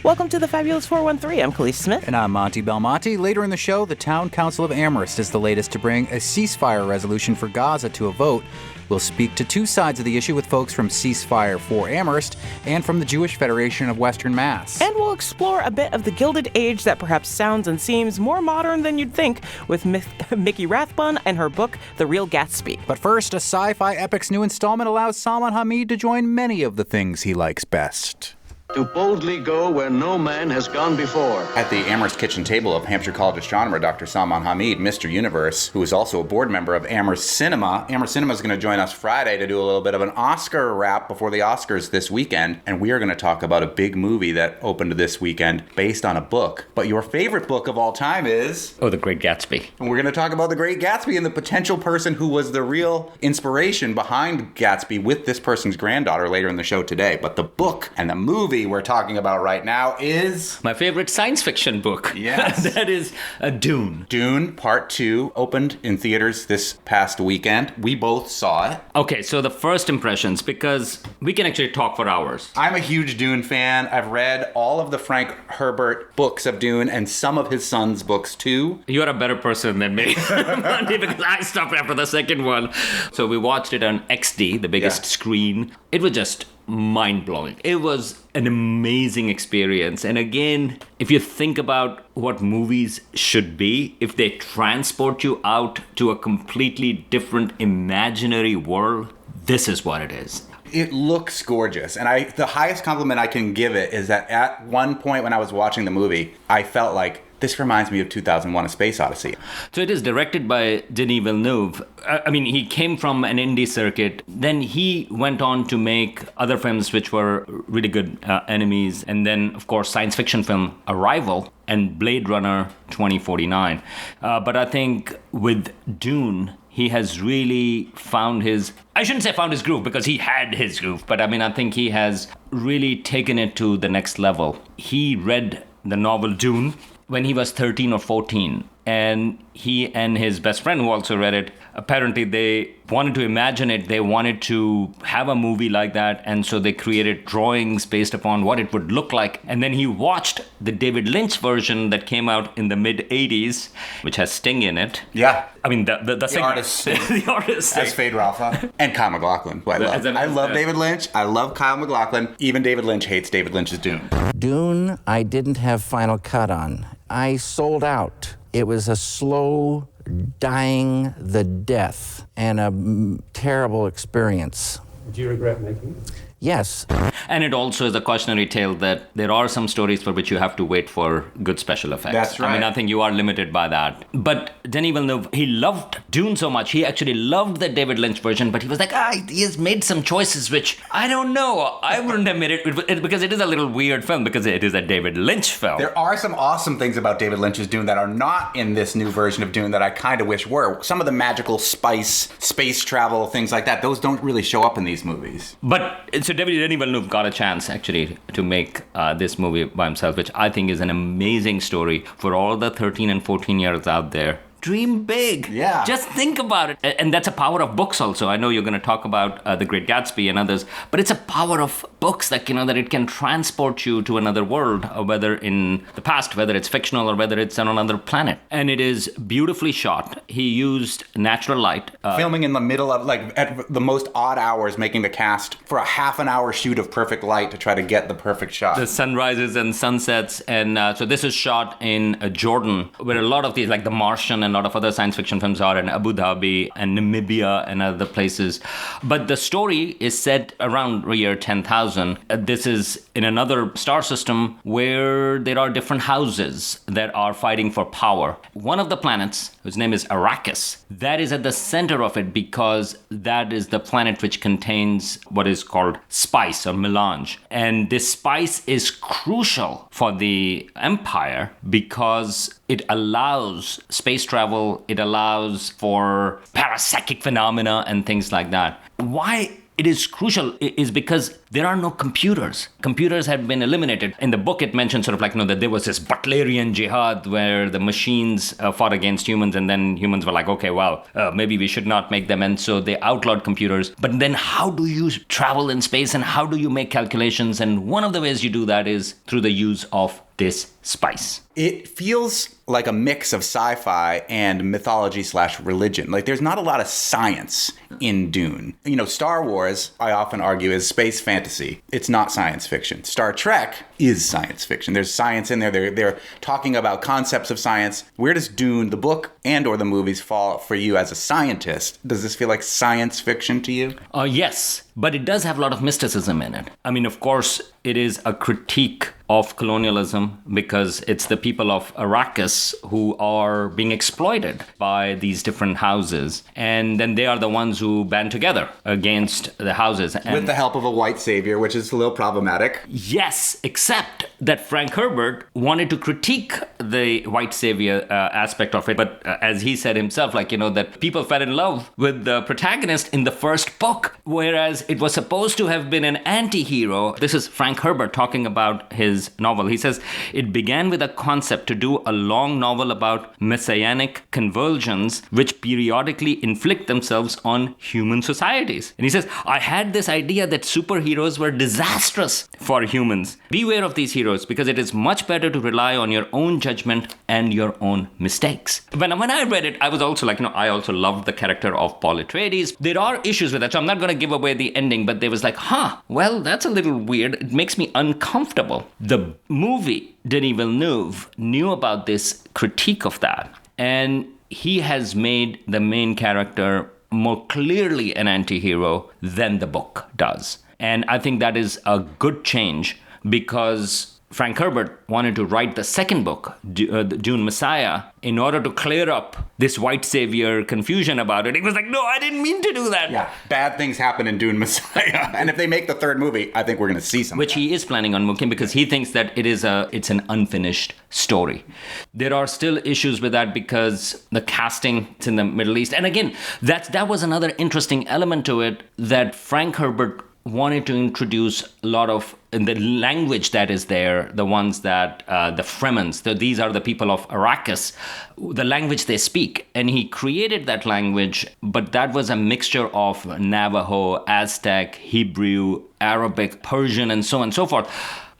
Welcome to the Fabulous 413. I'm Khalees Smith. And I'm Monty Belmonte. Later in the show, the Town Council of Amherst is the latest to bring a ceasefire resolution for Gaza to a vote. We'll speak to two sides of the issue with folks from Ceasefire for Amherst and from the Jewish Federation of Western Mass. And we'll explore a bit of the Gilded Age that perhaps sounds and seems more modern than you'd think with Mickey Rathbun and her book, The Real Gatsby. But first, a sci-fi epic's new installment allows Salman Hameed to join many of the things he likes best. To boldly go where no man has gone before. At the Amherst kitchen table of Hampshire College astronomer Dr. Salman Hameed, Mr. Universe, who is also a board member of Amherst Cinema. Amherst Cinema is going to join us Friday to do a little bit of an Oscar wrap before the Oscars this weekend. And we are going to talk about a big movie that opened this weekend based on a book. But your favorite book of all time is... Oh, The Great Gatsby. And we're going to talk about The Great Gatsby and the potential person who was the real inspiration behind Gatsby with this person's granddaughter later in the show today. But the book and the movie we're talking about right now is... my favorite science fiction book. Yes. That is Dune. Dune Part 2 opened in theaters this past weekend. We both saw it. Okay, so the first impressions, because we can actually talk for hours. I'm a huge Dune fan. I've read all of the Frank Herbert books of Dune and some of his son's books too. You're a better person than me, Monty, because I stopped after the second one. So we watched it on XD, the biggest screen. It was just mind-blowing. It was an amazing experience. And again, if you think about what movies should be, if they transport you out to a completely different imaginary world, this is what it is. It looks gorgeous. And the highest compliment I can give it is that at one point when I was watching the movie, I felt like this reminds me of 2001: A Space Odyssey. So it is directed by Denis Villeneuve. I mean, he came from an indie circuit. Then he went on to make other films which were really good, Enemies. And then, of course, science fiction film Arrival and Blade Runner 2049. But I think with Dune, he has really found his... I shouldn't say found his groove, because he had his groove. But I mean, I think he has really taken it to the next level. He read the novel Dune when he was 13 or 14. And he and his best friend, who also read it, apparently they wanted to imagine it. They wanted to have a movie like that. And so they created drawings based upon what it would look like. And then he watched the David Lynch version that came out in the mid-'80s, which has Sting in it. Yeah. I mean, the artist. The artist. As Fade Ralpha. And Kyle MacLachlan, who I love. I love David Lynch. I love Kyle MacLachlan. Even David Lynch hates David Lynch's Dune. Dune, I didn't have final cut on. I sold out. It was a slow dying the death and a terrible experience. Do you regret making it? Yes. And it also is a cautionary tale that there are some stories for which you have to wait for good special effects. That's right. I mean, I think you are limited by that. But Denis Villeneuve, he loved Dune so much. He actually loved the David Lynch version, but he was like, he has made some choices which, I don't know, I wouldn't have made it because it is a little weird film because it is a David Lynch film. There are some awesome things about David Lynch's Dune that are not in this new version of Dune that I kind of wish were. Some of the magical spice, space travel, things like that, those don't really show up in these movies. But so Denis Villeneuve got a chance actually to make this movie by himself, which I think is an amazing story for all the 13 and 14-year-olds out there. Dream big. Yeah. Just think about it. And that's a power of books also. I know you're going to talk about The Great Gatsby and others, but it's a power of books that, that it can transport you to another world, whether in the past, whether it's fictional or whether it's on another planet. And it is beautifully shot. He used natural light. Filming in the middle of, at the most odd hours, making the cast for a half an hour shoot of perfect light to try to get the perfect shot. The sunrises and sunsets. And so this is shot in Jordan, where a lot of these, like The Martian and a lot of other science fiction films are, in Abu Dhabi and Namibia and other places. But the story is set around the year 10,000. This is in another star system where there are different houses that are fighting for power. One of the planets, whose name is Arrakis, that is at the center of it because that is the planet which contains what is called spice or melange. And this spice is crucial for the Empire because it allows space travel, it allows for parapsychic phenomena and things like that. Why it is crucial is because there are no computers. Computers have been eliminated. In the book, it mentions sort of like, that there was this Butlerian jihad where the machines fought against humans, and then humans were like, okay, well, maybe we should not make them. And so they outlawed computers. But then how do you travel in space and how do you make calculations? And one of the ways you do that is through the use of this spice. It feels like a mix of sci-fi and mythology/religion. Like, there's not a lot of science in Dune. Star Wars, I often argue, is space fantasy. It's not science fiction. Star Trek is science fiction. There's science in there. They're talking about concepts of science. Where does Dune, the book and or the movies, fall for you as a scientist? Does this feel like science fiction to you? Yes, but it does have a lot of mysticism in it. I mean, of course, it is a critique of colonialism because it's the people of Arrakis who are being exploited by these different houses. And then they are the ones who band together against the houses. And with the help of a white savior, which is a little problematic. Yes, except that Frank Herbert wanted to critique the white savior aspect of it. But as he said himself, that people fell in love with the protagonist in the first book, whereas it was supposed to have been an anti-hero. This is Frank Herbert talking about his novel. He says, it began with a concept to do a long novel about messianic convulsions which periodically inflict themselves on human societies. And he says, I had this idea that superheroes were disastrous for humans. Beware of these heroes because it is much better to rely on your own judgment and your own mistakes. When I read it, I was also like, I also loved the character of Paul Atreides. There are issues with that, so I'm not going to give away the ending, but there was like, well, that's a little weird. It makes me uncomfortable. The movie, Denis Villeneuve, knew about this critique of that, and he has made the main character more clearly an anti-hero than the book does. And I think that is a good change because Frank Herbert wanted to write the second book, Dune Messiah, in order to clear up this white savior confusion about it. He was like, no, I didn't mean to do that. Yeah, bad things happen in Dune Messiah. And if they make the third movie, I think we're going to see something. Which he is planning on making because he thinks that it's an unfinished story. There are still issues with that because the casting is in the Middle East. And again, that was another interesting element to it, that Frank Herbert wanted to introduce a lot of the language that is there, the ones that the Fremens, these are the people of Arrakis, the language they speak. And he created that language, but that was a mixture of Navajo, Aztec, Hebrew, Arabic, Persian, and so on and so forth.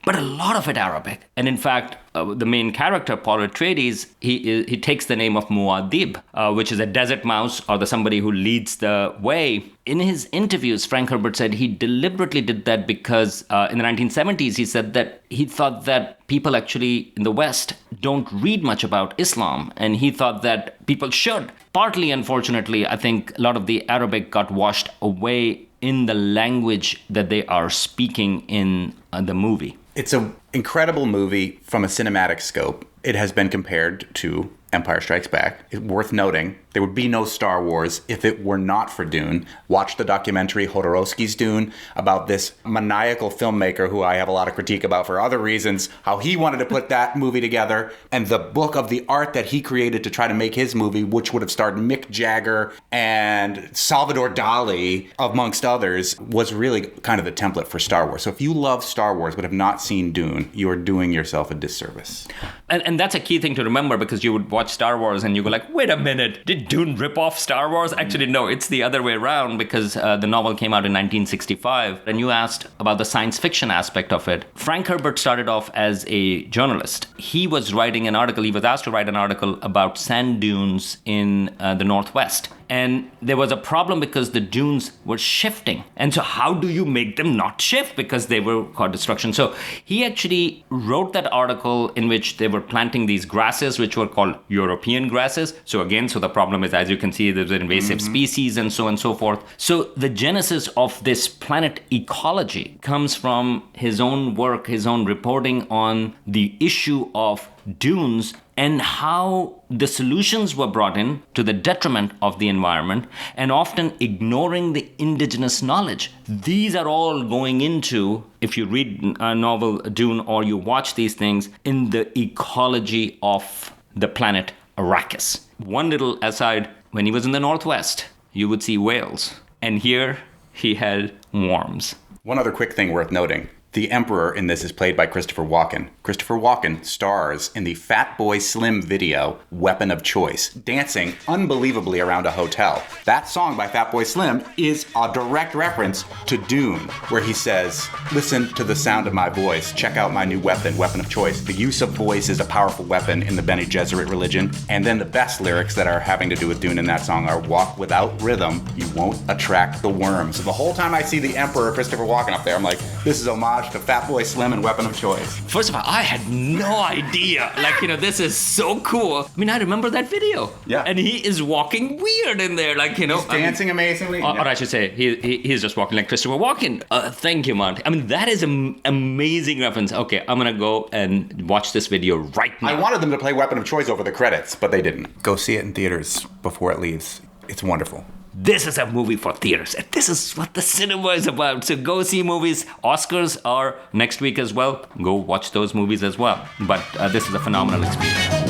But a lot of it Arabic. And in fact, the main character, Paul Atreides, he takes the name of Muad'Dib, which is a desert mouse or somebody who leads the way. In his interviews, Frank Herbert said he deliberately did that because in the 1970s, he said that he thought that people actually in the West don't read much about Islam. And he thought that people should. Partly, unfortunately, I think a lot of the Arabic got washed away in the language that they are speaking in the movie. It's an incredible movie from a cinematic scope. It has been compared to Empire Strikes Back. It's worth noting, there would be no Star Wars if it were not for Dune. Watch the documentary Jodorowsky's Dune about this maniacal filmmaker who I have a lot of critique about for other reasons, how he wanted to put that movie together, and the book of the art that he created to try to make his movie, which would have starred Mick Jagger and Salvador Dali, amongst others, was really kind of the template for Star Wars. So if you love Star Wars but have not seen Dune, you are doing yourself a disservice. And that's a key thing to remember because you would watch Star Wars and you go like, wait a minute, did Dune rip off Star Wars? Actually, no, it's the other way around because the novel came out in 1965. And you asked about the science fiction aspect of it. Frank Herbert started off as a journalist. He was writing an article, he was asked to write an article about sand dunes in the Northwest. And there was a problem because the dunes were shifting. And so how do you make them not shift? Because they were called destruction. So he actually wrote that article in which they were planting these grasses, which were called European grasses. So again, the problem is, as you can see, there's an invasive species and so on and so forth. So the genesis of this planet ecology comes from his own work, his own reporting on the issue of dunes and how the solutions were brought in to the detriment of the environment and often ignoring the indigenous knowledge. These are all going into, if you read a novel, Dune, or you watch these things, in the ecology of the planet Arrakis. One little aside, when he was in the Northwest, you would see whales. And here he had worms. One other quick thing worth noting. The Emperor in this is played by Christopher Walken. Christopher Walken stars in the Fatboy Slim video, Weapon of Choice, dancing unbelievably around a hotel. That song by Fatboy Slim is a direct reference to Dune, where he says, listen to the sound of my voice, check out my new weapon, Weapon of Choice. The use of voice is a powerful weapon in the Bene Gesserit religion. And then the best lyrics that are having to do with Dune in that song are, walk without rhythm, you won't attract the worms. So the whole time I see the Emperor, Christopher Walken up there, I'm like, this is homage to Fatboy Slim and Weapon of Choice. First of all, I had no idea. This is so cool. I mean, I remember that video. Yeah. And he is walking weird in there, He's dancing amazingly. Or I should say, he's just walking like Christopher Walken. Thank you, Monty. I mean, that is an amazing reference. Okay, I'm going to go and watch this video right now. I wanted them to play Weapon of Choice over the credits, but they didn't. Go see it in theaters before it leaves. It's wonderful. This is a movie for theaters. And this is what the cinema is about. So go see movies. Oscars are next week as well. Go watch those movies as well. But this is a phenomenal experience.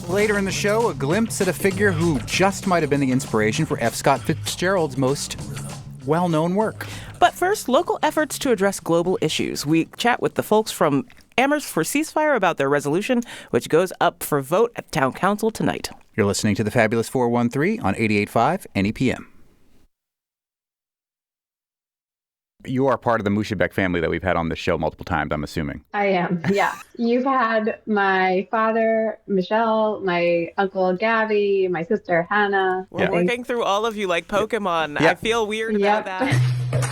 Later in the show, a glimpse at a figure who just might have been the inspiration for F. Scott Fitzgerald's most well-known work. But first, local efforts to address global issues. We chat with the folks from Amherst for Ceasefire about their resolution, which goes up for vote at Town Council tonight. You're listening to the Fabulous 413 on 88.5 NEPM. You are part of the Mushebek family that we've had on the show multiple times, I'm assuming. I am, yeah. You've had my father, Michelle, my uncle, Gabby, my sister, Hannah. We're working through all of you like Pokemon. Yeah. I feel weird about that.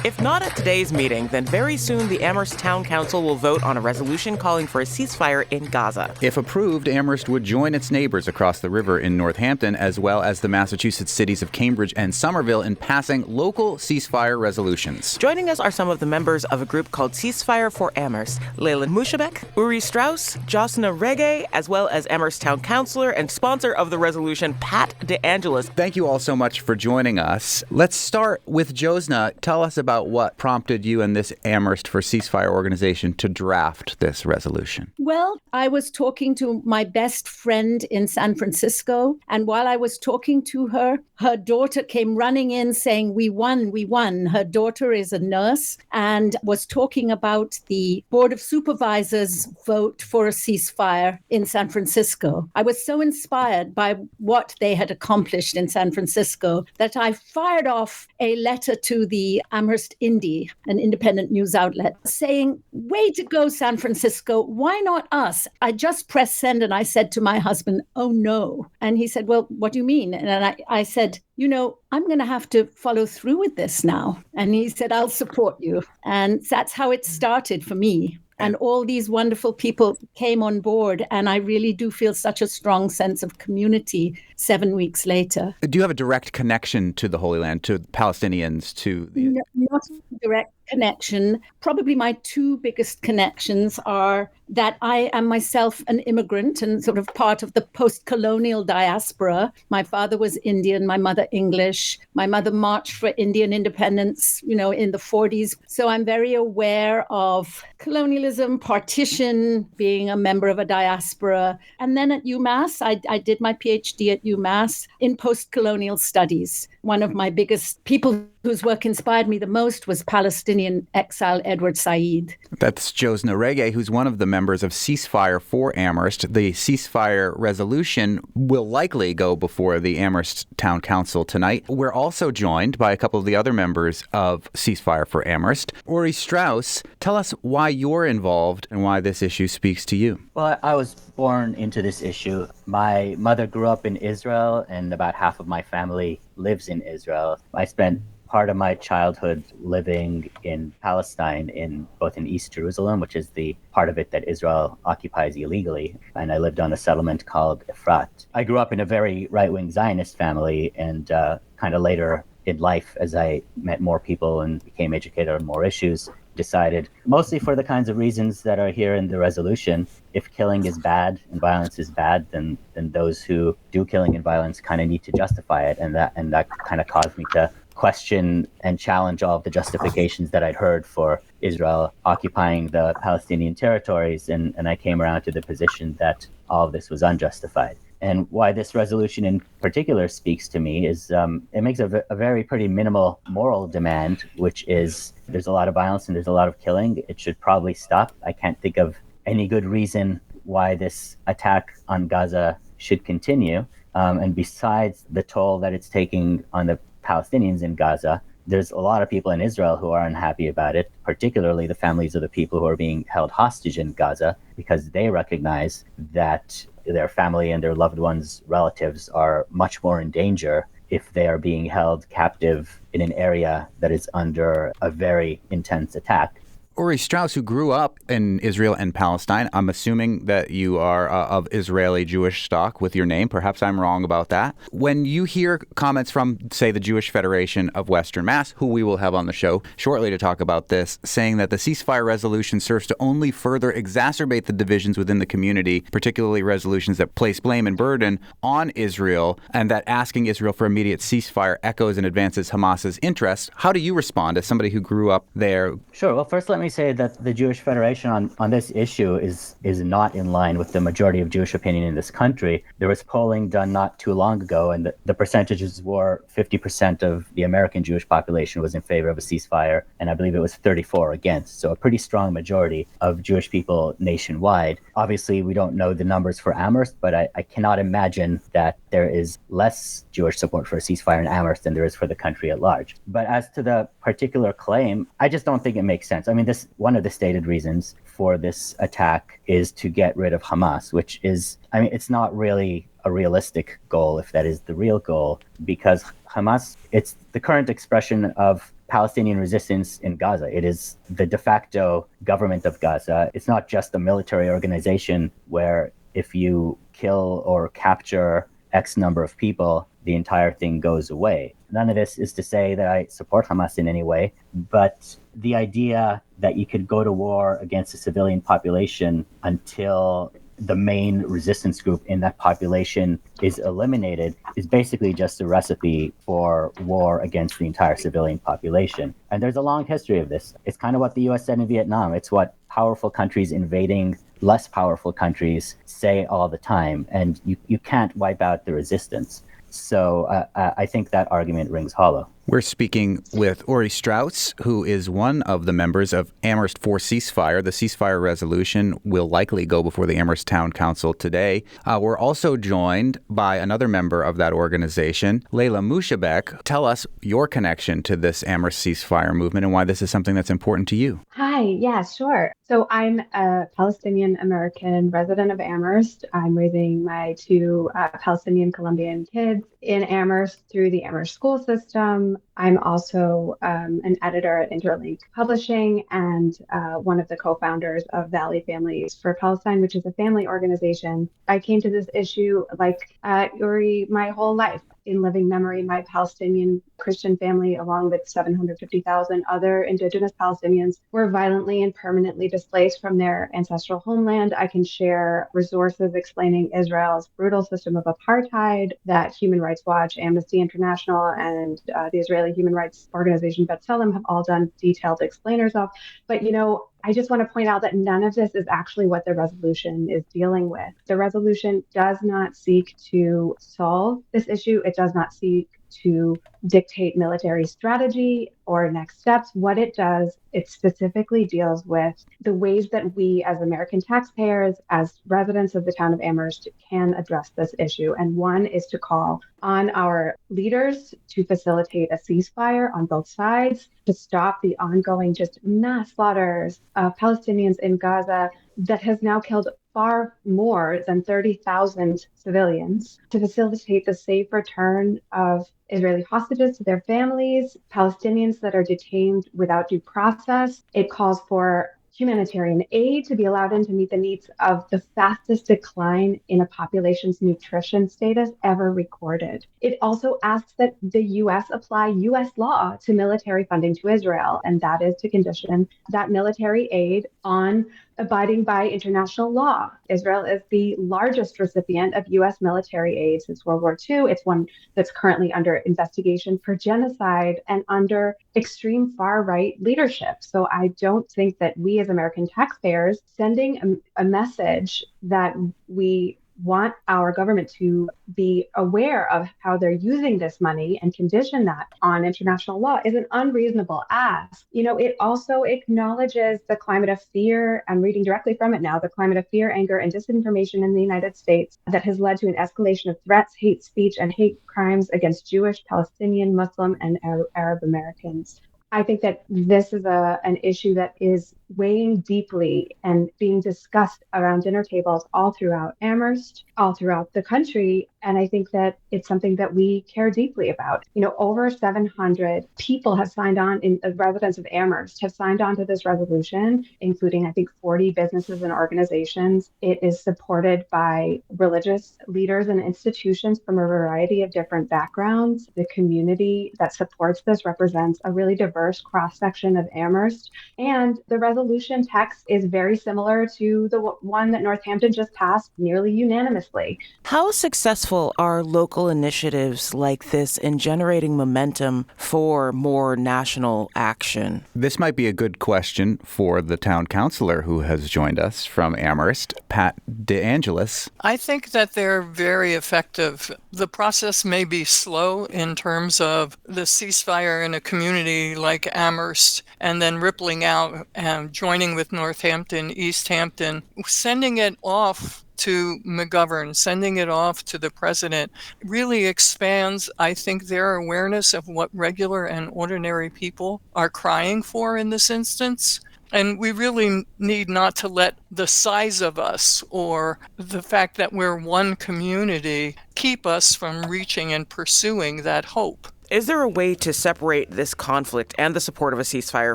If not at today's meeting, then very soon the Amherst Town Council will vote on a resolution calling for a ceasefire in Gaza. If approved, Amherst would join its neighbors across the river in Northampton, as well as the Massachusetts cities of Cambridge and Somerville, in passing local ceasefire resolutions. Joining us are some of the members of a group called Ceasefire for Amherst: Leyland Mushebek, Uri Strauss, Josna Reggae, as well as Amherst Town Councilor and sponsor of the resolution, Pat DeAngelis. Thank you all so much for joining us. Let's start with Josna. Tell us about what prompted you and this Amherst for Ceasefire organization to draft this resolution. Well, I was talking to my best friend in San Francisco, and while I was talking to her, her daughter came running in saying, we won, we won. Her daughter is a nurse and was talking about the Board of Supervisors vote for a ceasefire in San Francisco. I was so inspired by what they had accomplished in San Francisco that I fired off a letter to the Amherst Indie, an independent news outlet, saying, way to go, San Francisco. Why not us? I just pressed send and I said to my husband, oh no. And he said, well, what do you mean? And I said, I'm going to have to follow through with this now. And he said, I'll support you. And that's how it started for me. And all these wonderful people came on board. And I really do feel such a strong sense of community 7 weeks later. Do you have a direct connection to the Holy Land, to Palestinians, to the... No, not a direct connection. Probably my two biggest connections are that I am myself an immigrant and sort of part of the post-colonial diaspora. My father was Indian, my mother English. My mother marched for Indian independence, in the 40s. So I'm very aware of colonialism, partition, being a member of a diaspora. And then at UMass, I did my PhD at UMass in post-colonial studies. One of my biggest people whose work inspired me the most was Palestinian exile Edward Said. That's Josna Reggae, who's one of the members of Ceasefire for Amherst. The ceasefire resolution will likely go before the Amherst Town Council tonight. We're also joined by a couple of the other members of Ceasefire for Amherst. Uri Strauss, tell us why you're involved and why this issue speaks to you. Well, I was born into this issue. My mother grew up in Israel, and about half of my family lives in Israel. I spent part of my childhood living in Palestine, both in East Jerusalem, which is the part of it that Israel occupies illegally, and I lived on a settlement called Efrat. I grew up in a very right-wing Zionist family, and kind of later in life, as I met more people and became educated on more issues, decided, mostly for the kinds of reasons that are here in the resolution, if killing is bad and violence is bad, then those who do killing and violence kind of need to justify it, and that kind of caused me to question and challenge all of the justifications that I'd heard for Israel occupying the Palestinian territories, and I came around to the position that all of this was unjustified. And why this resolution in particular speaks to me is it makes a very pretty minimal moral demand, which is there's a lot of violence and there's a lot of killing. It should probably stop. I can't think of any good reason why this attack on Gaza should continue. And besides the toll that it's taking on the Palestinians in Gaza, there's a lot of people in Israel who are unhappy about it, particularly the families of the people who are being held hostage in Gaza, because they recognize that their family and their loved ones, relatives are much more in danger if they are being held captive in an area that is under a very intense attack. Uri Strauss, who grew up in Israel and Palestine, I'm assuming that you are of Israeli Jewish stock with your name. Perhaps I'm wrong about that. When you hear comments from, say, the Jewish Federation of Western Mass, who we will have on the show shortly to talk about this, saying that the ceasefire resolution serves to only further exacerbate the divisions within the community, particularly resolutions that place blame and burden on Israel, and that asking Israel for immediate ceasefire echoes and advances Hamas's interests, how do you respond as somebody who grew up there? Sure. Well, first let me say that the Jewish Federation on this issue is not in line with the majority of Jewish opinion in this country. There was polling done not too long ago, and the percentages were 50% of the American Jewish population was in favor of a ceasefire, and I believe it was 34 against. So a pretty strong majority of Jewish people nationwide. Obviously, we don't know the numbers for Amherst, but I cannot imagine that there is less Jewish support for a ceasefire in Amherst than there is for the country at large. But as to the particular claim, I just don't think it makes sense. I mean, one of the stated reasons for this attack is to get rid of Hamas, which is, I mean, it's not really a realistic goal if that is the real goal, because Hamas, it's the current expression of Palestinian resistance in Gaza. It is the de facto government of Gaza. It's not just a military organization where if you kill or capture X number of people, the entire thing goes away. None of this is to say that I support Hamas in any way, but the idea that you could go to war against a civilian population until the main resistance group in that population is eliminated is basically just a recipe for war against the entire civilian population. And there's a long history of this. It's kind of what the US said in Vietnam. It's what powerful countries invading less powerful countries say all the time. And you can't wipe out the resistance. So I think that argument rings hollow. We're speaking with Uri Strauss, who is one of the members of Amherst for Ceasefire. The ceasefire resolution will likely go before the Amherst Town Council today. We're also joined by another member of that organization, Layla Mushabek. Tell us your connection to this Amherst ceasefire movement and why this is something that's important to you. Hi, yeah, sure. So I'm a Palestinian American resident of Amherst. I'm raising my two Palestinian Colombian kids in Amherst through the Amherst school system. I'm also an editor at Interlink Publishing and one of the co-founders of Valley Families for Palestine, which is a family organization. I came to this issue like Uri my whole life. In living memory, my Palestinian Christian family, along with 750,000 other indigenous Palestinians, were violently and permanently displaced from their ancestral homeland. I can share resources explaining Israel's brutal system of apartheid that Human Rights Watch, Amnesty International, and the Israeli human rights organization B'Tselem have all done detailed explainers of. But, you know, I just want to point out that none of this is actually what the resolution is dealing with. The resolution does not seek to solve this issue. It does not seek to dictate military strategy or next steps. What it does, it specifically deals with the ways that we as American taxpayers, as residents of the town of Amherst, can address this issue. And one is to call on our leaders to facilitate a ceasefire on both sides, to stop the ongoing just mass slaughters of Palestinians in Gaza that has now killed far more than 30,000 civilians, to facilitate the safe return of Israeli hostages to their families, Palestinians that are detained without due process. It calls for humanitarian aid to be allowed in to meet the needs of the fastest decline in a population's nutrition status ever recorded. It also asks that the U.S. apply U.S. law to military funding to Israel, and that is to condition that military aid on abiding by international law. Israel is the largest recipient of U.S. military aid since World War II. It's one that's currently under investigation for genocide and under extreme far-right leadership. So I don't think that we as American taxpayers sending a message that we want our government to be aware of how they're using this money and condition that on international law is an unreasonable ask. It also acknowledges the climate of fear. I'm reading directly from it now, the climate of fear, anger, and disinformation in the United States that has led to an escalation of threats, hate speech, and hate crimes against Jewish, Palestinian, Muslim, and Arab Americans. I think that this is an issue that is weighing deeply and being discussed around dinner tables all throughout Amherst, all throughout the country. And I think that it's something that we care deeply about. Over 700 people have signed on, residents of Amherst have signed on to this resolution, including, I think, 40 businesses and organizations. It is supported by religious leaders and institutions from a variety of different backgrounds. The community that supports this represents a really diverse cross-section of Amherst. And the resolution text is very similar to the one that Northampton just passed nearly unanimously. How successful are local initiatives like this in generating momentum for more national action? This might be a good question for the town councilor who has joined us from Amherst, Pat DeAngelis. I think that they're very effective. The process may be slow in terms of the ceasefire in a community like Amherst and then rippling out and joining with Northampton, East Hampton, sending it off to McGovern, sending it off to the president, really expands, I think, their awareness of what regular and ordinary people are crying for in this instance. And we really need not to let the size of us or the fact that we're one community keep us from reaching and pursuing that hope. Is there a way to separate this conflict and the support of a ceasefire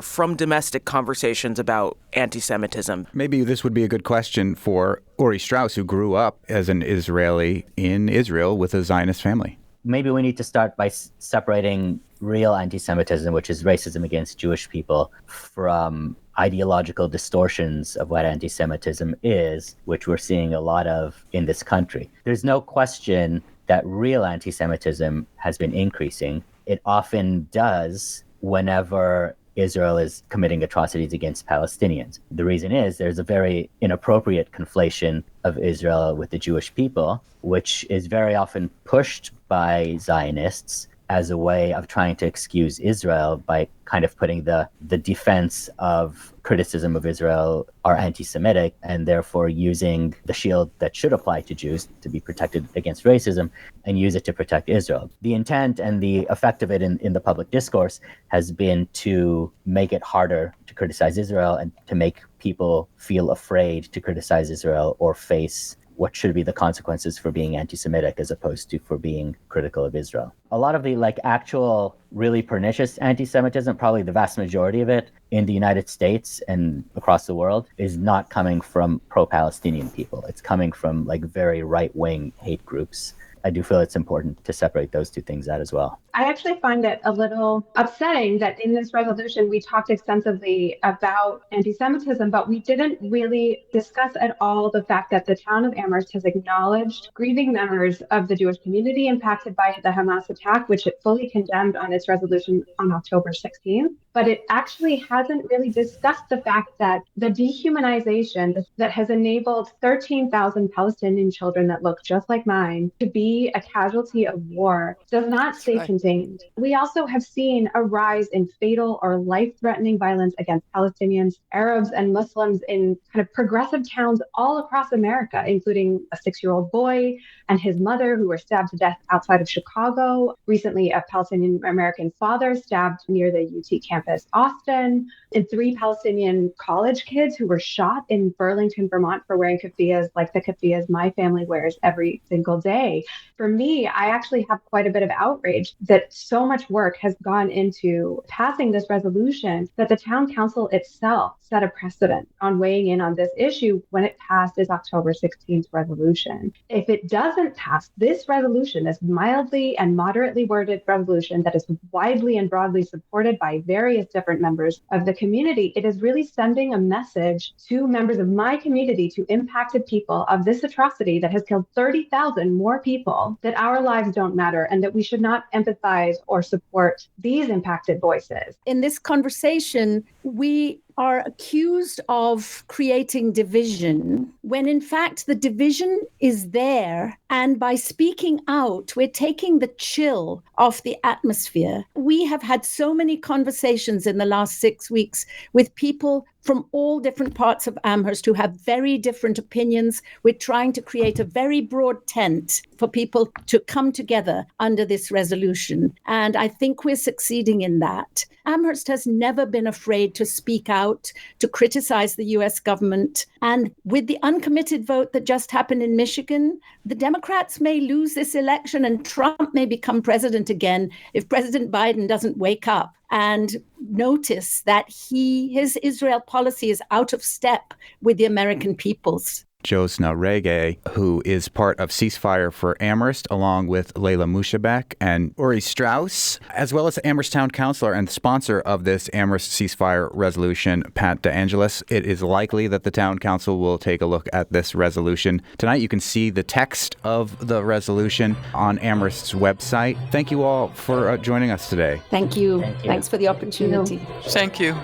from domestic conversations about anti-Semitism? Maybe this would be a good question for Uri Strauss, who grew up as an Israeli in Israel with a Zionist family. Maybe we need to start by separating real anti-Semitism, which is racism against Jewish people, from ideological distortions of what anti-Semitism is, which we're seeing a lot of in this country. There's no question that real anti-Semitism has been increasing. It often does whenever Israel is committing atrocities against Palestinians. The reason is there's a very inappropriate conflation of Israel with the Jewish people, which is very often pushed by Zionists as a way of trying to excuse Israel by kind of putting the defense of criticism of Israel are anti-Semitic, and therefore using the shield that should apply to Jews to be protected against racism and use it to protect Israel. The intent and the effect of it in the public discourse has been to make it harder to criticize Israel and to make people feel afraid to criticize Israel or face what should be the consequences for being anti-Semitic as opposed to for being critical of Israel. A lot of the actual really pernicious anti-Semitism, probably the vast majority of it in the United States and across the world, is not coming from pro-Palestinian people. It's coming from very right-wing hate groups. I do feel it's important to separate those two things out as well. I actually find it a little upsetting that in this resolution, we talked extensively about anti-Semitism, but we didn't really discuss at all the fact that the town of Amherst has acknowledged grieving members of the Jewish community impacted by the Hamas attack, which it fully condemned on its resolution on October 16th. But it actually hasn't really discussed the fact that the dehumanization that has enabled 13,000 Palestinian children that look just like mine to be a casualty of war does not stay contained. We also have seen a rise in fatal or life-threatening violence against Palestinians, Arabs, and Muslims in kind of progressive towns all across America, including a 6-year-old boy and his mother who were stabbed to death outside of Chicago. Recently, a Palestinian-American father stabbed near the UT campus, Austin, and 3 Palestinian college kids who were shot in Burlington, Vermont for wearing keffiyehs like the keffiyehs my family wears every single day. For me, I actually have quite a bit of outrage that so much work has gone into passing this resolution that the town council itself set a precedent on weighing in on this issue when it passed its October 16th resolution. If it doesn't pass this resolution, this mildly and moderately worded resolution that is widely and broadly supported by various different members of the community, it is really sending a message to members of my community, to impacted people of this atrocity that has killed 30,000 more people, that our lives don't matter and that we should not empathize or support these impacted voices. In this conversation, we are accused of creating division when in fact the division is there. And by speaking out, we're taking the chill off the atmosphere. We have had so many conversations in the last 6 weeks with people from all different parts of Amherst who have very different opinions. We're trying to create a very broad tent for people to come together under this resolution. And I think we're succeeding in that. Amherst has never been afraid to speak out, to criticize the US government. And with the uncommitted vote that just happened in Michigan, the Democrats may lose this election and Trump may become president again if President Biden doesn't wake up and notice that his Israel policy is out of step with the American people's. Josna Rege, who is part of Ceasefire for Amherst, along with Layla Mushabek and Uri Strauss, as well as the Amherst Town Councilor and sponsor of this Amherst Ceasefire resolution, Pat DeAngelis. It is likely that the Town Council will take a look at this resolution. Tonight you can see the text of the resolution on Amherst's website. Thank you all for joining us today. Thank you. Thanks for the opportunity. Thank you.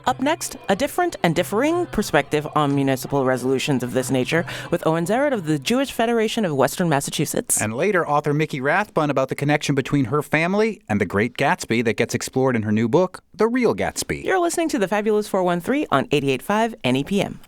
Up next, a different and differing perspective on municipal resolutions of this nature with Owen Zarrett of the Jewish Federation of Western Massachusetts. And later, author Mickey Rathbun about the connection between her family and the Great Gatsby that gets explored in her new book, The Real Gatsby. You're listening to The Fabulous 413 on 88.5 NEPM.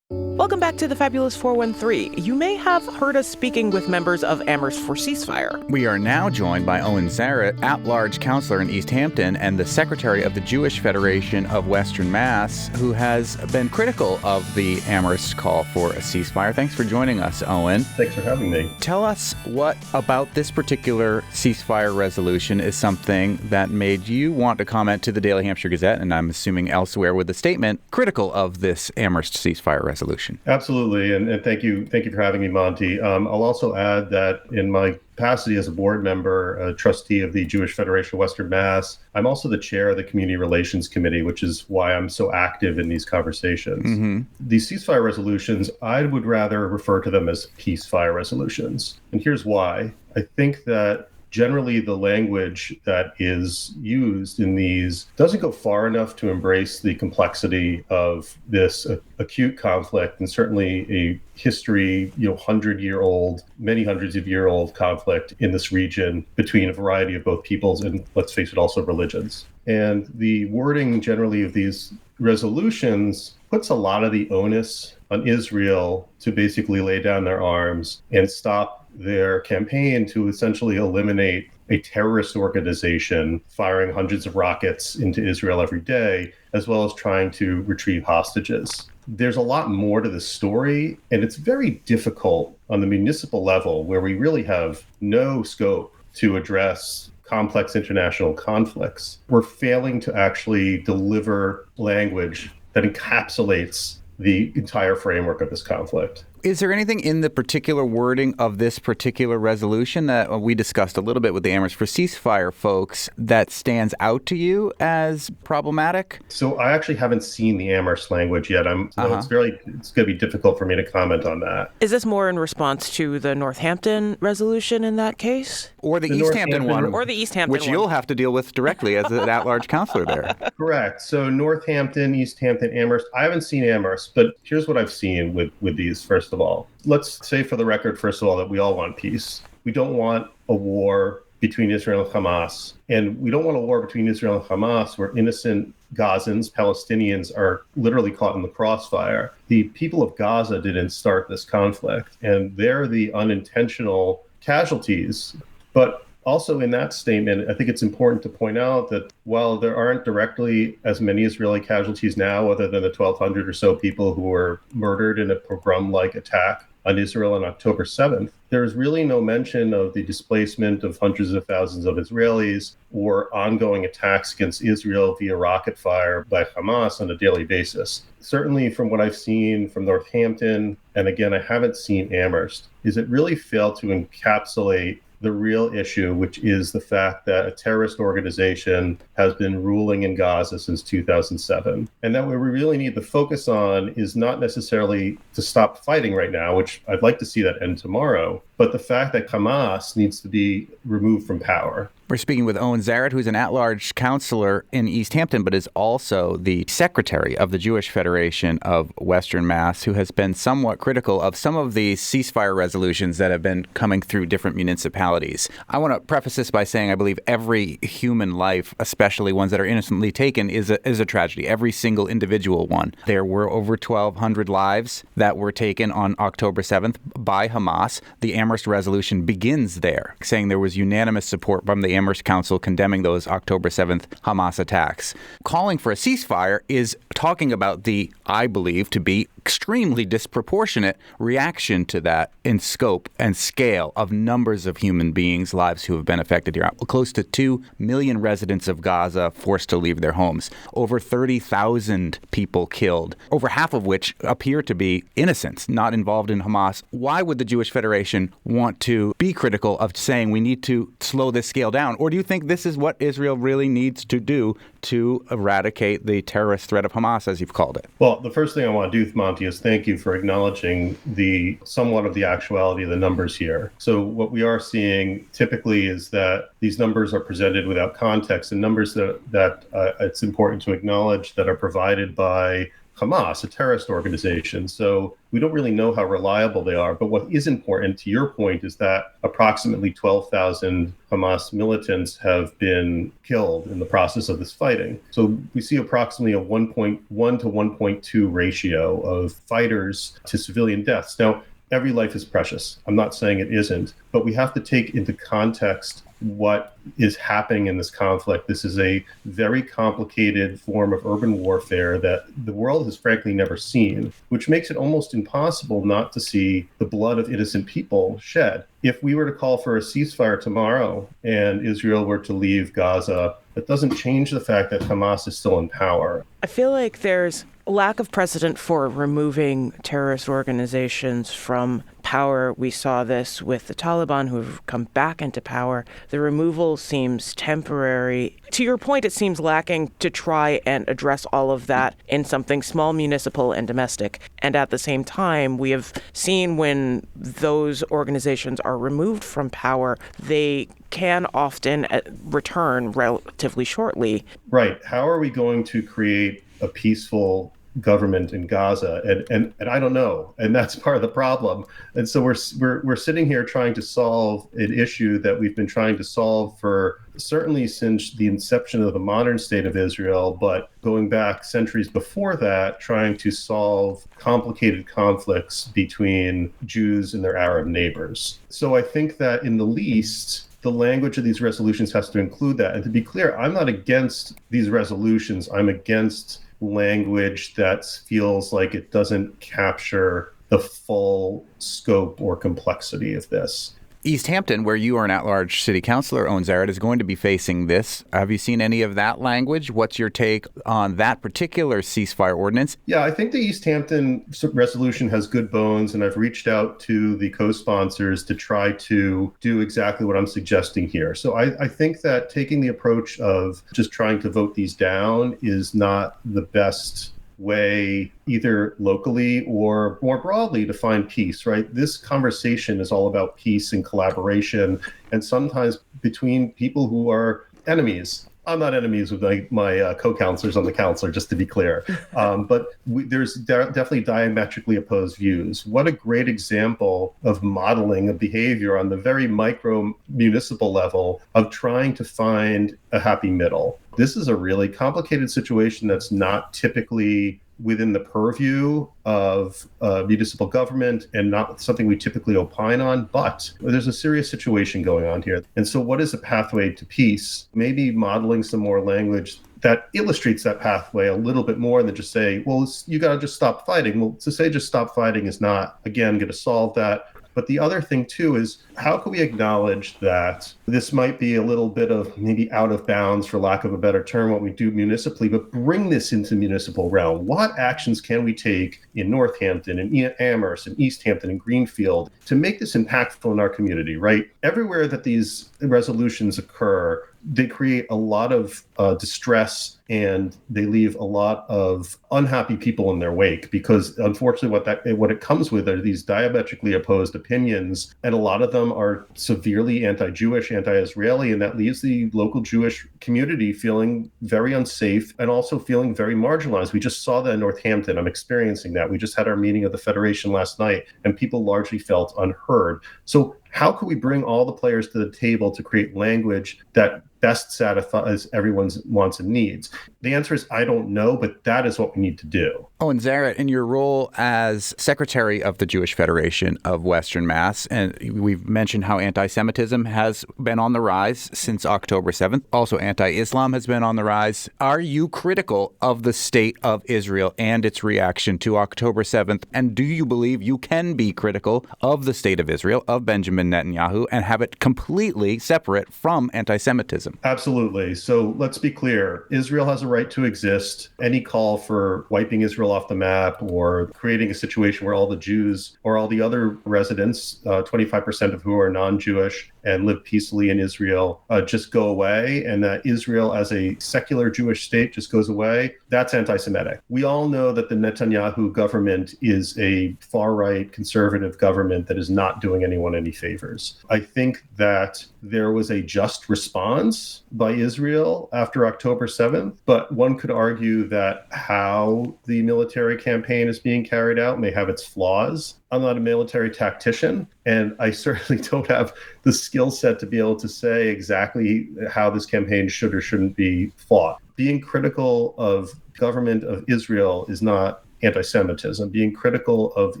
Welcome back to the Fabulous 413. You may have heard us speaking with members of Amherst for Ceasefire. We are now joined by Owen Zarrett, at-large counselor in East Hampton and the secretary of the Jewish Federation of Western Mass, who has been critical of the Amherst call for a ceasefire. Thanks for joining us, Owen. Thanks for having me. Tell us what about this particular ceasefire resolution is something that made you want to comment to the Daily Hampshire Gazette, and I'm assuming elsewhere, with a statement critical of this Amherst ceasefire resolution. Absolutely, and thank you for having me, Monty. I'll also add that in my capacity as a board member, a trustee of the Jewish Federation of Western Mass, I'm also the chair of the Community Relations Committee, which is why I'm so active in these conversations. Mm-hmm. These ceasefire resolutions, I would rather refer to them as peacefire resolutions. And here's why. I think that generally the language that is used in these doesn't go far enough to embrace the complexity of this acute conflict, and certainly a history, many hundreds of year old conflict in this region between a variety of both peoples and, let's face it, also religions. And the wording generally of these resolutions puts a lot of the onus on Israel to basically lay down their arms and stop their campaign to essentially eliminate a terrorist organization firing hundreds of rockets into Israel every day, as well as trying to retrieve hostages. There's a lot more to this story, and it's very difficult on the municipal level, where we really have no scope to address complex international conflicts. We're failing to actually deliver language that encapsulates the entire framework of this conflict. Is there anything in the particular wording of this particular resolution that we discussed a little bit with the Amherst for Ceasefire folks that stands out to you as problematic? So I actually haven't seen the Amherst language yet. It's going to be difficult for me to comment on that. Is this more in response to the Northampton resolution in that case? Or the East Hampton one. Or the East Hampton which one. You'll have to deal with directly as an at-large counselor there. Correct. So Northampton, East Hampton, Amherst. I haven't seen Amherst, but here's what I've seen with these, first of all. Let's say for the record, first of all, that we all want peace. We don't want a war between Israel and Hamas. And we don't want a war between Israel and Hamas where innocent Gazans, Palestinians, are literally caught in the crossfire. The people of Gaza didn't start this conflict, and they're the unintentional casualties. But also in that statement, I think it's important to point out that while there aren't directly as many Israeli casualties now, other than the 1,200 or so people who were murdered in a pogrom-like attack on Israel on October 7th, there is really no mention of the displacement of hundreds of thousands of Israelis or ongoing attacks against Israel via rocket fire by Hamas on a daily basis. Certainly from what I've seen from Northampton, and again, I haven't seen Amherst, is it really failed to encapsulate the real issue, which is the fact that a terrorist organization has been ruling in Gaza since 2007. And that what we really need to focus on is not necessarily to stop fighting right now, which I'd like to see that end tomorrow, But the fact that Hamas needs to be removed from power. We're speaking with Owen Zaret, who's an at-large counselor in East Hampton, but is also the secretary of the Jewish Federation of Western Mass, who has been somewhat critical of some of the ceasefire resolutions that have been coming through different municipalities. I want to preface this by saying I believe every human life, especially ones that are innocently taken, is a tragedy. Every single individual one. There were over 1,200 lives that were taken on October 7th by Hamas. The Amherst resolution begins there, saying there was unanimous support from the Amherst Council condemning those October 7th Hamas attacks. Calling for a ceasefire is talking about the, I believe, to be extremely disproportionate reaction to that in scope and scale of numbers of human beings' lives who have been affected here. Close to 2 million residents of Gaza forced to leave their homes. Over 30,000 people killed, over half of which appear to be innocents, not involved in Hamas. Why would the Jewish Federation want to be critical of saying we need to slow this scale down? Or do you think this is what Israel really needs to do to eradicate the terrorist threat of Hamas, as you've called it? Well, the first thing I want to do, Monty, is thank you for acknowledging the somewhat of the actuality of the numbers here. So what we are seeing typically is that these numbers are presented without context, and numbers that it's important to acknowledge that are provided by Hamas, a terrorist organization. So we don't really know how reliable they are. But what is important, to your point, is that approximately 12,000 Hamas militants have been killed in the process of this fighting. So we see approximately a 1.1 to 1.2 ratio of fighters to civilian deaths. Now, every life is precious. I'm not saying it isn't, but we have to take into context what is happening in this conflict. This is a very complicated form of urban warfare that the world has frankly never seen, which makes it almost impossible not to see the blood of innocent people shed. If we were to call for a ceasefire tomorrow and Israel were to leave Gaza, that doesn't change the fact that Hamas is still in power. I feel like there's a lack of precedent for removing terrorist organizations from power. We saw this with the Taliban, who have come back into power. The removal seems temporary. To your point, it seems lacking to try and address all of that in something small, municipal, and domestic. And at the same time, we have seen when those organizations are removed from power, they can often return relatively shortly. Right. How are we going to create a peaceful government in Gaza? And I don't know. And that's part of the problem. And so we're sitting here trying to solve an issue that we've been trying to solve for certainly since the inception of the modern state of Israel, but going back centuries before that, trying to solve complicated conflicts between Jews and their Arab neighbors. So I think that in the least, the language of these resolutions has to include that. And to be clear, I'm not against these resolutions. I'm against language that feels like it doesn't capture the full scope or complexity of this. East Hampton, where you are an at-large city councilor, Owen Zaret, is going to be facing this. Have you seen any of that language? What's your take on that particular ceasefire ordinance? Yeah, I think the East Hampton resolution has good bones, and I've reached out to the co-sponsors to try to do exactly what I'm suggesting here. So I think that taking the approach of just trying to vote these down is not the best way, either locally or more broadly, to find peace, right? This conversation is all about peace and collaboration, and sometimes between people who are enemies. I'm not enemies with my co-counselors on the council, just to be clear. But there's definitely diametrically opposed views. What a great example of modeling of behavior on the very micro municipal level of trying to find a happy middle. This is a really complicated situation that's not typically within the purview of municipal government and not something we typically opine on, but there's a serious situation going on here. And so what is a pathway to peace? Maybe modeling some more language that illustrates that pathway a little bit more than just say, well, you got to just stop fighting. Well, to say just stop fighting is not, again, going to solve that. But the other thing, too, is how can we acknowledge that this might be a little bit of maybe out of bounds, for lack of a better term, what we do municipally, but bring this into municipal realm? What actions can we take in Northampton and Amherst and East Hampton and Greenfield to make this impactful in our community, right? Everywhere that these resolutions occur, they create a lot of distress, and they leave a lot of unhappy people in their wake, because unfortunately what it comes with are these diametrically opposed opinions, and a lot of them are severely anti-Jewish, anti-Israeli, and that leaves the local Jewish community feeling very unsafe and also feeling very marginalized. We just saw that in Northampton. I'm experiencing that. We just had our meeting of the Federation last night, and people largely felt unheard. So how can we bring all the players to the table to create language that best satisfies everyone's wants and needs? The answer is, I don't know, but that is what we need to do. Oh, and Zara, in your role as secretary of the Jewish Federation of Western Mass, and we've mentioned how anti-Semitism has been on the rise since October 7th. Also, anti-Islam has been on the rise. Are you critical of the state of Israel and its reaction to October 7th? And do you believe you can be critical of the state of Israel, of Benjamin Netanyahu, and have it completely separate from anti-Semitism? Absolutely. So let's be clear. Israel has a right to exist. Any call for wiping Israel off the map or creating a situation where all the Jews or all the other residents, 25% of who are non-Jewish and live peacefully in Israel, just go away, and that Israel as a secular Jewish state just goes away, that's anti-Semitic. We all know that the Netanyahu government is a far-right conservative government that is not doing anyone any favors. I think that there was a just response by Israel after October 7th, but one could argue that how the military campaign is being carried out may have its flaws. I'm not a military tactician, and I certainly don't have the skill set to be able to say exactly how this campaign should or shouldn't be fought. Being critical of government of Israel is not anti-Semitism. Being critical of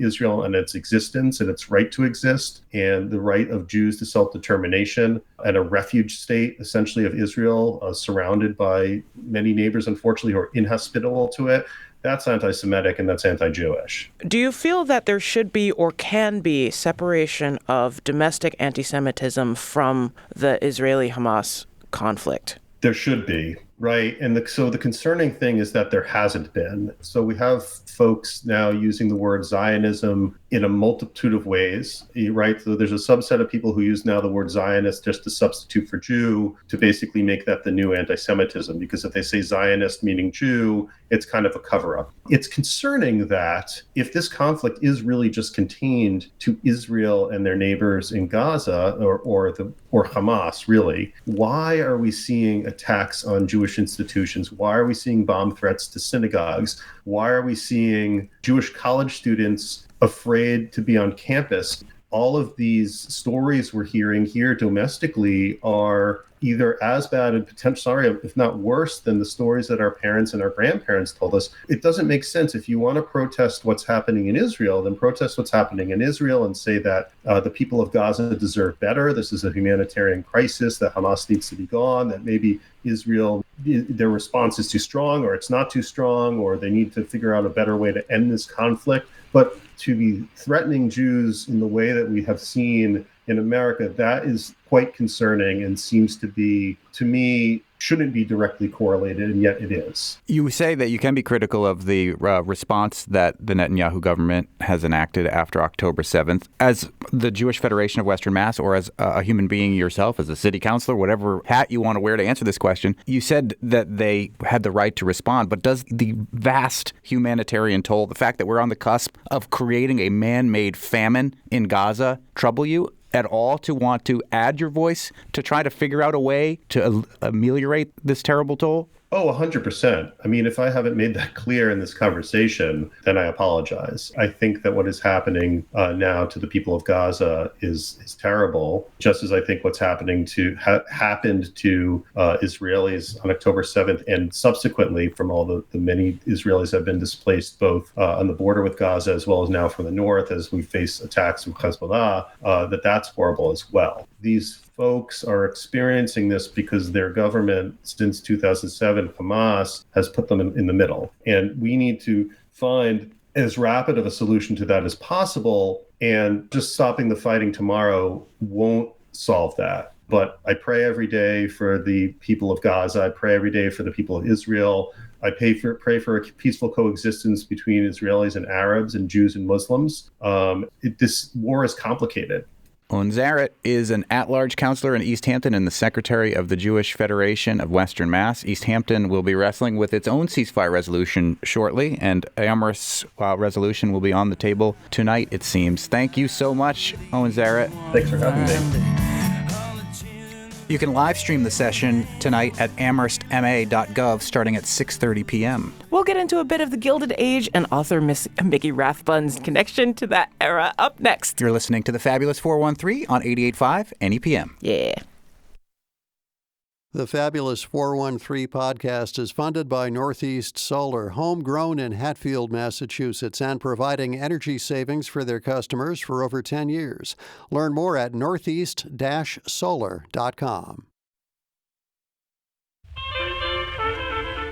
Israel and its existence and its right to exist, and the right of Jews to self-determination, and a refuge state, essentially, of Israel, surrounded by many neighbors, unfortunately, who are inhospitable to it, that's anti-Semitic and that's anti-Jewish. Do you feel that there should be or can be separation of domestic anti-Semitism from the Israeli-Hamas conflict? There should be. Right. And so the concerning thing is that there hasn't been. So we have folks now using the word Zionism in a multitude of ways, right? So there's a subset of people who use now the word Zionist just to substitute for Jew, to basically make that the new anti-Semitism, because if they say Zionist meaning Jew, it's kind of a cover-up. It's concerning that if this conflict is really just contained to Israel and their neighbors in Gaza, or Hamas, really, why are we seeing attacks on Jewish institutions? Why are we seeing bomb threats to synagogues? Why are we seeing Jewish college students afraid to be on campus? All of these stories we're hearing here domestically are either as bad and potentially, if not worse, than the stories that our parents and our grandparents told us. It doesn't make sense. If you want to protest what's happening in Israel, then protest what's happening in Israel and say that the people of Gaza deserve better. This is a humanitarian crisis, that Hamas needs to be gone, that maybe Israel, their response is too strong, or it's not too strong, or they need to figure out a better way to end this conflict. But to be threatening Jews in the way that we have seen in America, that is quite concerning and seems to be, to me, shouldn't be directly correlated, and yet it is. You say that you can be critical of the response that the Netanyahu government has enacted after October 7th. As the Jewish Federation of Western Mass, or as a human being yourself, as a city councilor, whatever hat you want to wear to answer this question, you said that they had the right to respond, but does the vast humanitarian toll, the fact that we're on the cusp of creating a man-made famine in Gaza, trouble you at all to want to add your voice to try to figure out a way to ameliorate this terrible toll? Oh, 100%. I mean, if I haven't made that clear in this conversation, then I apologize. I think that what is happening now to the people of Gaza is terrible, just as I think what's happening happened to Israelis on October 7th, and subsequently from all the many Israelis have been displaced both on the border with Gaza as well as now from the north as we face attacks from Hezbollah, that's horrible as well. These folks are experiencing this because their government, since 2007, Hamas, has put them in the middle. And we need to find as rapid of a solution to that as possible. And just stopping the fighting tomorrow won't solve that. But I pray every day for the people of Gaza. I pray every day for the people of Israel. I pray for a peaceful coexistence between Israelis and Arabs and Jews and Muslims. This war is complicated. Owen Zaret is an at-large counselor in East Hampton and the secretary of the Jewish Federation of Western Mass. East Hampton will be wrestling with its own ceasefire resolution shortly, and Amherst's resolution will be on the table tonight, it seems. Thank you so much, Owen Zaret. Thanks for having me. You can live stream the session tonight at amherstma.gov starting at 6:30 p.m. We'll get into a bit of the Gilded Age and author Miss Mickey Rathbun's connection to that era up next. You're listening to the Fabulous 413 on 88.5 NEPM. Yeah. The Fabulous 413 podcast is funded by Northeast Solar, homegrown in Hatfield, Massachusetts, and providing energy savings for their customers for over 10 years. Learn more at northeast-solar.com.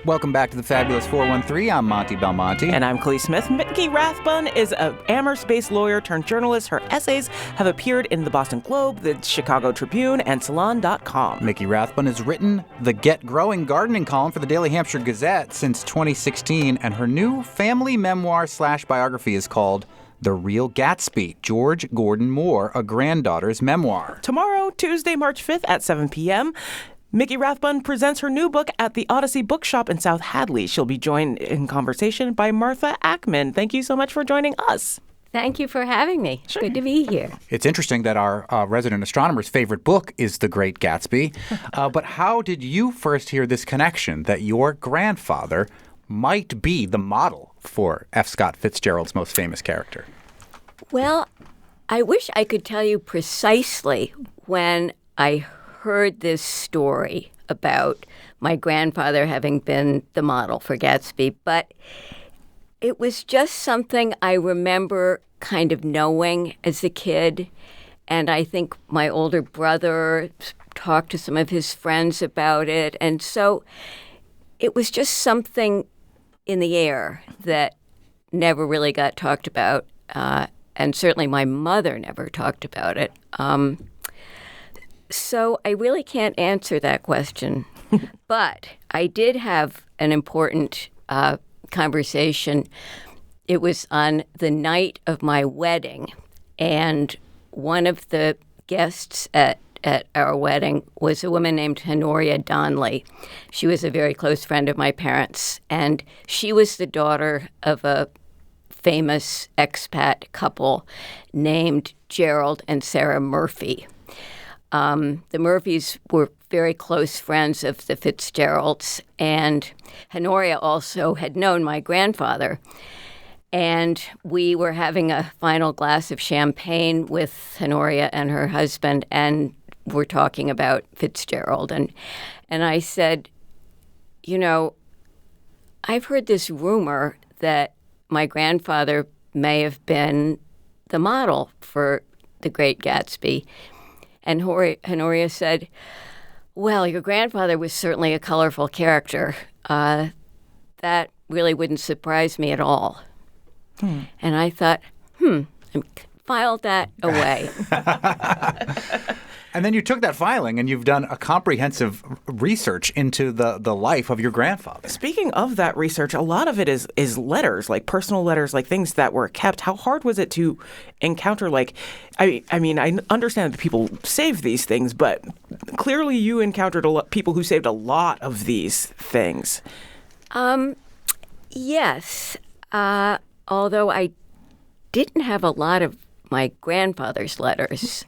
Welcome back to the Fabulous 413. I'm Monty Belmonte. And I'm Clee Smith. Mickey Rathbun is an Amherst-based lawyer turned journalist. Her essays have appeared in the Boston Globe, the Chicago Tribune, and Salon.com. Mickey Rathbun has written the Get Growing Gardening column for the Daily Hampshire Gazette since 2016, and her new family memoir/biography is called The Real Gatsby, George Gordon Moore, a granddaughter's memoir. Tomorrow, Tuesday, March 5th at 7 p.m., Mickey Rathbun presents her new book at the Odyssey Bookshop in South Hadley. She'll be joined in conversation by Martha Ackman. Thank you so much for joining us. Thank you for having me. Sure. Good to be here. It's interesting that our resident astronomer's favorite book is The Great Gatsby. But how did you first hear this connection that your grandfather might be the model for F. Scott Fitzgerald's most famous character? Well, I wish I could tell you precisely when I heard this story about my grandfather having been the model for Gatsby, but it was just something I remember kind of knowing as a kid. And I think my older brother talked to some of his friends about it. And so it was just something in the air that never really got talked about. And certainly my mother never talked about it. So I really can't answer that question. But I did have an important conversation. It was on the night of my wedding, and one of the guests at our wedding was a woman named Honoria Donnelly. She was a very close friend of my parents, and she was the daughter of a famous expat couple named Gerald and Sarah Murphy. The Murphys were very close friends of the Fitzgeralds, and Honoria also had known my grandfather. And we were having a final glass of champagne with Honoria and her husband, and we're talking about Fitzgerald. And I said, you know, I've heard this rumor that my grandfather may have been the model for The Great Gatsby. And Honoria said, well, your grandfather was certainly a colorful character. That really wouldn't surprise me at all. And I thought, I filed that away. And then you took that filing and you've done a comprehensive research into the life of your grandfather. Speaking of that research, a lot of it is letters, like personal letters, like things that were kept. How hard was it to encounter, like, I mean, I understand that people save these things, but clearly you encountered people who saved a lot of these things. Yes, although I didn't have a lot of my grandfather's letters.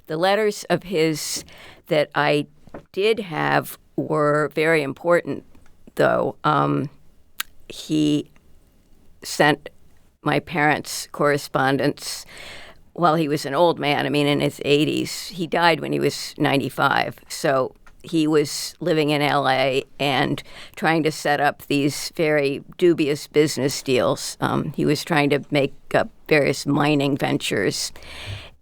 The letters of his that I did have were very important, though. He sent my parents correspondence while he was an old man, I mean, in his 80s. He died when he was 95, so he was living in L.A. and trying to set up these very dubious business deals. He was trying to make up various mining ventures.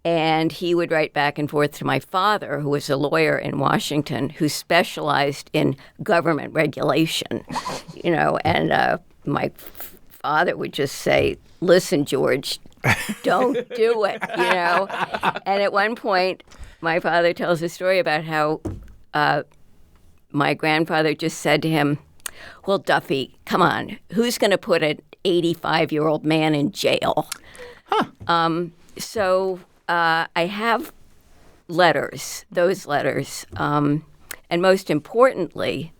And he would write back and forth to my father, who was a lawyer in Washington, who specialized in government regulation, you know, and my father would just say, listen, George, don't do it, you know. And at one point, my father tells a story about how my grandfather just said to him, well, Duffy, come on, who's going to put an 85-year-old man in jail? So I have letters, those letters. And most importantly,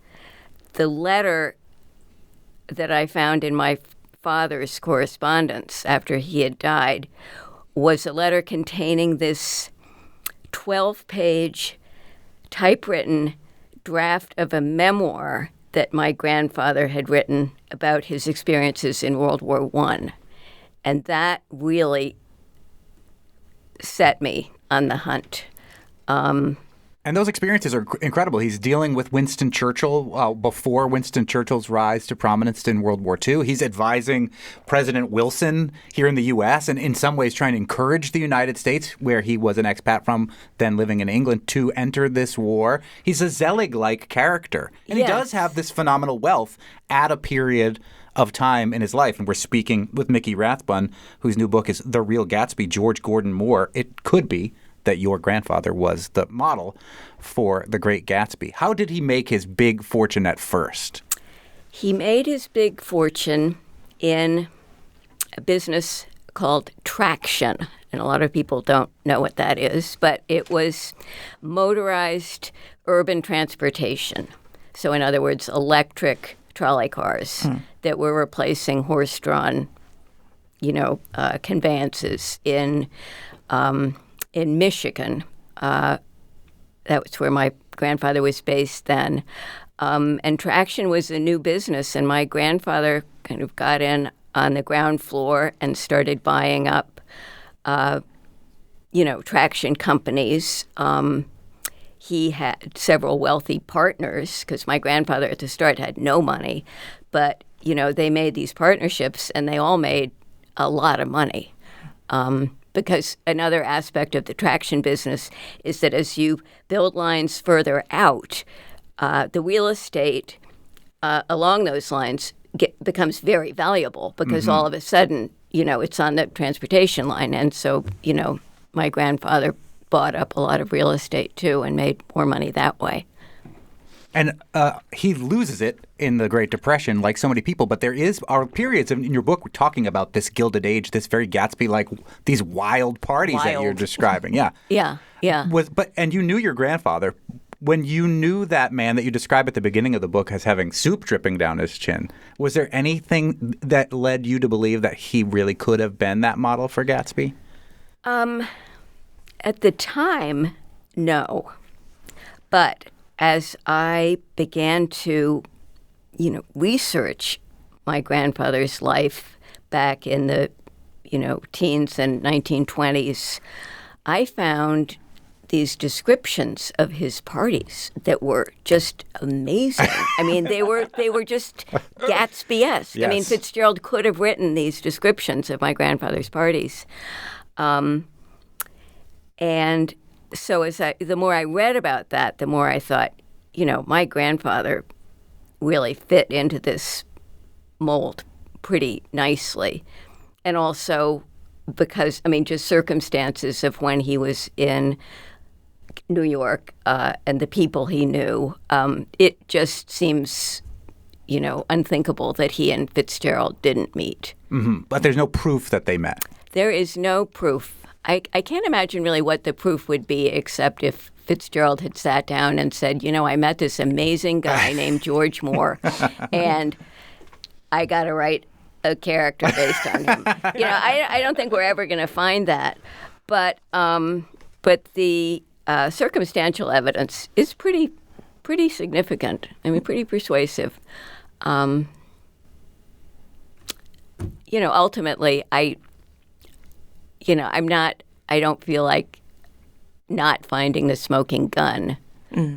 the letter that I found in my father's correspondence after he had died was a letter containing this 12-page typewritten draft of a memoir that my grandfather had written about his experiences in World War I. And that really set me on the hunt. And those experiences are incredible. He's dealing with Winston Churchill before Winston Churchill's rise to prominence in World War II. He's advising President Wilson here in the U.S. and in some ways trying to encourage the United States, where he was an expat from, then living in England, to enter this war. He's a Zelig-like character. And Yes. he does have this phenomenal wealth at a period of time in his life. And we're speaking with Mickey Rathbun, whose new book is The Real Gatsby, George Gordon Moore. It could be that your grandfather was the model for The Great Gatsby. How did he make his big fortune at first? He made his big fortune in a business called Traction. And a lot of people don't know what that is, but it was motorized urban transportation. So in other words, electric trolley cars that were replacing horse-drawn, conveyances in Michigan. That was where my grandfather was based then. And Traction was a new business, and my grandfather kind of got in on the ground floor and started buying up, traction companies. He had several wealthy partners because my grandfather at the start had no money. But, they made these partnerships, and they all made a lot of money. Because another aspect of the traction business is that as you build lines further out, the real estate along those lines becomes very valuable because all of a sudden, it's on the transportation line. And so, my grandfather bought up a lot of real estate too and made more money that way. And he loses it in the Great Depression, like so many people. But there are periods in your book talking about this Gilded Age, this very Gatsby-like, these wild parties that you're describing. Yeah. Yeah. And you knew your grandfather. When you knew that man that you describe at the beginning of the book as having soup dripping down his chin, was there anything that led you to believe that he really could have been that model for Gatsby? At the time, no. But as I began to, research my grandfather's life back in the, teens and 1920s, I found these descriptions of his parties that were just amazing. I mean, they were just Gatsby-esque. Yes. I mean, Fitzgerald could have written these descriptions of my grandfather's parties. And so the more I read about that, the more I thought, my grandfather really fit into this mold pretty nicely. And also because, just circumstances of when he was in New York and the people he knew, it just seems, unthinkable that he and Fitzgerald didn't meet. Mm-hmm. But there's no proof that they met. There is no proof. I can't imagine really what the proof would be, except if Fitzgerald had sat down and said, I met this amazing guy named George Moore, and I got to write a character based on him. I don't think we're ever going to find that. But the circumstantial evidence is pretty significant. Pretty persuasive. Ultimately, I don't feel like not finding the smoking gun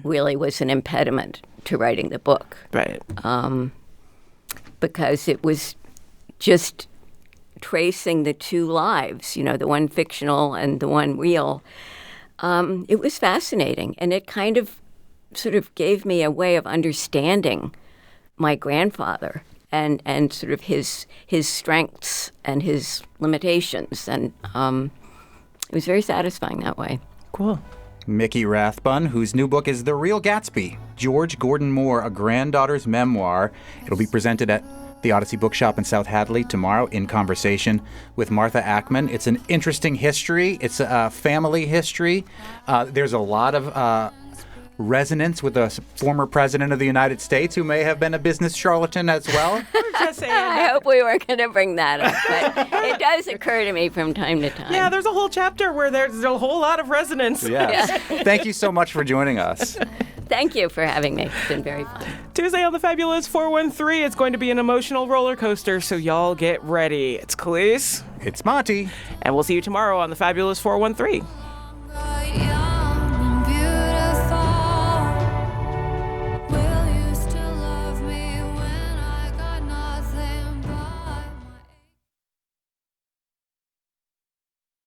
really was an impediment to writing the book. Right. Because it was just tracing the two lives, the one fictional and the one real. It was fascinating, and it kind of sort of gave me a way of understanding my grandfather and sort of his strengths and his limitations, and it was very satisfying that way. Cool. Mickey Rathbun, whose new book is The Real Gatsby, George Gordon Moore, A Granddaughter's Memoir. It'll be presented at the Odyssey Bookshop in South Hadley tomorrow in conversation with Martha Ackman. It's an interesting history. It's a family history. There's a lot of resonance with a former president of the United States who may have been a business charlatan as well. I hope we weren't going to bring that up, but it does occur to me from time to time. Yeah, there's a whole chapter where there's a whole lot of resonance. Yes. Thank you so much for joining us. Thank you for having me. It's been very fun. Tuesday on the Fabulous 413, it's going to be an emotional roller coaster, so y'all get ready. It's Khalees. It's Monty. And we'll see you tomorrow on the Fabulous 413.